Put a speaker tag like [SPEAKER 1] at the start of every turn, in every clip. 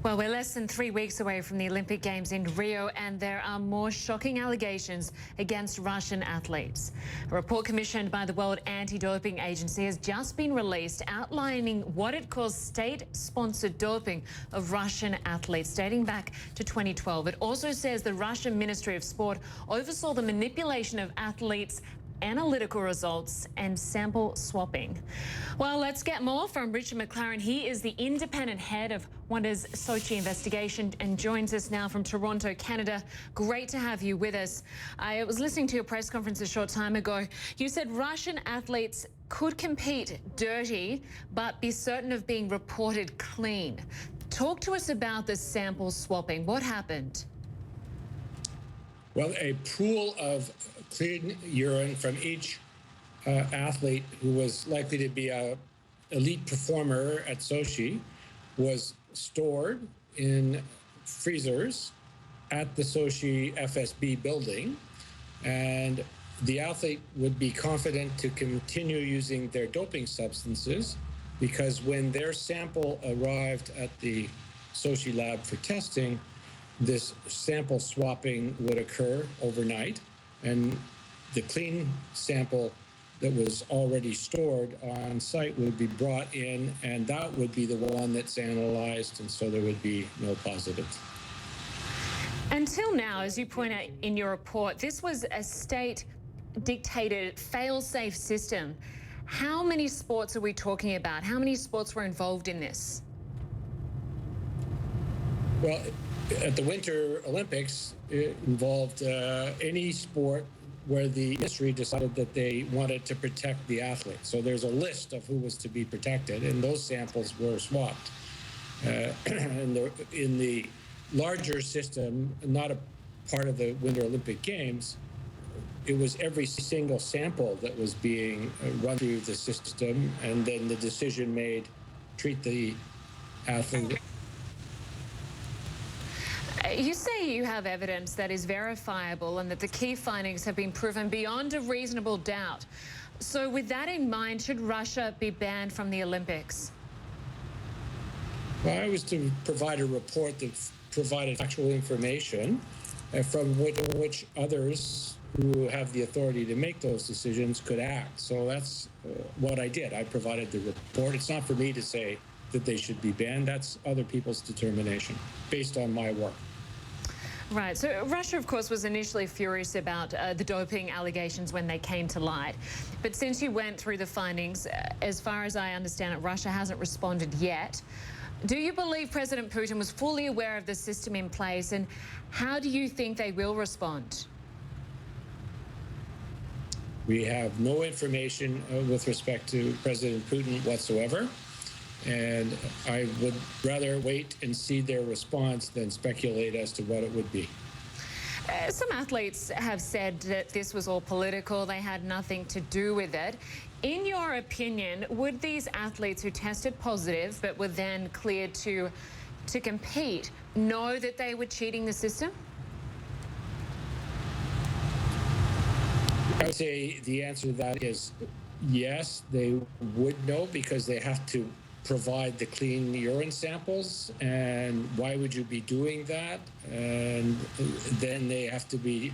[SPEAKER 1] Well, we're less than 3 weeks away from the Olympic Games in Rio, and there are more shocking allegations against Russian athletes. A report commissioned by the World Anti-Doping Agency has just been released outlining what it calls state-sponsored doping of Russian athletes dating back to 2012. It also says the Russian Ministry of Sport oversaw the manipulation of athletes' analytical results and sample swapping. Well, let's get more from Richard McLaren. He is the independent head of WADA's Sochi investigation and joins us now from Toronto, Canada. Great to have you with us. I was listening to your press conference a short time ago. You said Russian athletes could compete dirty, but be certain of being reported clean. Talk to us about the sample swapping. What happened?
[SPEAKER 2] Well, a pool of clean urine from each athlete who was likely to be an elite performer at Sochi was stored in freezers at the Sochi FSB building, and the athlete would be confident to continue using their doping substances because when their sample arrived at the Sochi lab for testing, this sample swapping would occur overnight, and the clean sample that was already stored on site would be brought in, and that would be the one that's analyzed, and so there would be no positives.
[SPEAKER 1] Until now, as you point out in your report, this was a state-dictated, fail-safe system. How many sports are we talking about? How many sports were involved in this?
[SPEAKER 2] Well, at the Winter Olympics, it involved any sport where the ministry decided that they wanted to protect the athlete. So there's a list of who was to be protected, and those samples were swapped. In the larger system, not a part of the Winter Olympic Games, it was every single sample that was being run through the system, and then the decision made, treat the athlete.
[SPEAKER 1] You say you have evidence that is verifiable and that the key findings have been proven beyond a reasonable doubt. So with that in mind, should Russia be banned from the Olympics?
[SPEAKER 2] Well, I was to provide a report that provided factual information from which others who have the authority to make those decisions could act. So that's what I did. I provided the report. It's not for me to say that they should be banned. That's other people's determination based on my work.
[SPEAKER 1] Right. So Russia, of course, was initially furious about the doping allegations when they came to light. But since you went through the findings, as far as I understand it, Russia hasn't responded yet. Do you believe President Putin was fully aware of the system in place, and how do you think they will respond?
[SPEAKER 2] We have no information with respect to President Putin whatsoever. And I would rather wait and see their response than speculate as to what it would be.
[SPEAKER 1] Some athletes have said that this was all political, they had nothing to do with it. In your opinion, would these athletes who tested positive but were then cleared to compete know that they were cheating the system?
[SPEAKER 2] I would say the answer to that is yes, they would know because they have to provide the clean urine samples, and why would you be doing that? And then they have to be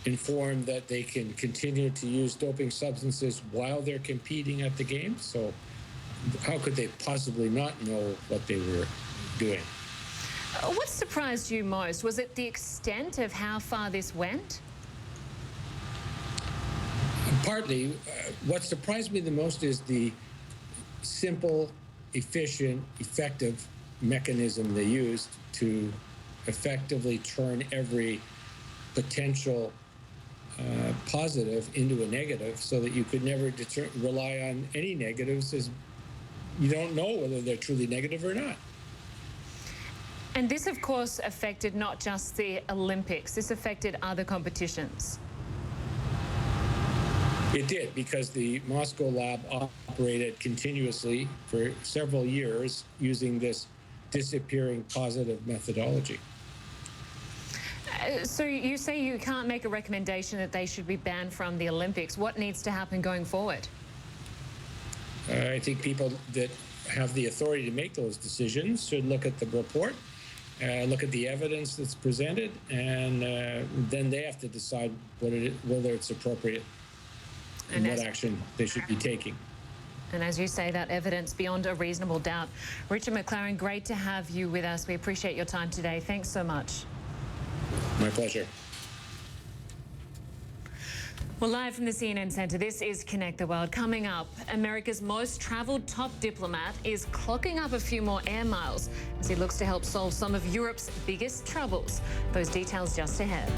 [SPEAKER 2] informed that they can continue to use doping substances while they're competing at the games. So how could they possibly not know what they were doing?
[SPEAKER 1] What surprised you most? Was it the extent of how far this went?
[SPEAKER 2] Partly. What surprised me the most is the simple, efficient, effective mechanism they used to effectively turn every potential positive into a negative so that you could never rely on any negatives, as you don't know whether they're truly negative or not.
[SPEAKER 1] And this, of course, affected not just the Olympics, this affected other competitions.
[SPEAKER 2] It did, because the Moscow lab operated continuously for several years using this disappearing positive methodology.
[SPEAKER 1] So you say you can't make a recommendation that they should be banned from the Olympics. What needs to happen going forward?
[SPEAKER 2] I think people that have the authority to make those decisions should look at the report look at the evidence that's presented, and then they have to decide whether it's appropriate and what action they should be taking.
[SPEAKER 1] And as you say, that evidence beyond a reasonable doubt. Richard McLaren, great to have you with us. We appreciate your time today. Thanks so much.
[SPEAKER 2] My pleasure.
[SPEAKER 1] Well, live from the CNN Centre, this is Connect the World. Coming up, America's most travelled top diplomat is clocking up a few more air miles as he looks to help solve some of Europe's biggest troubles. Those details just ahead.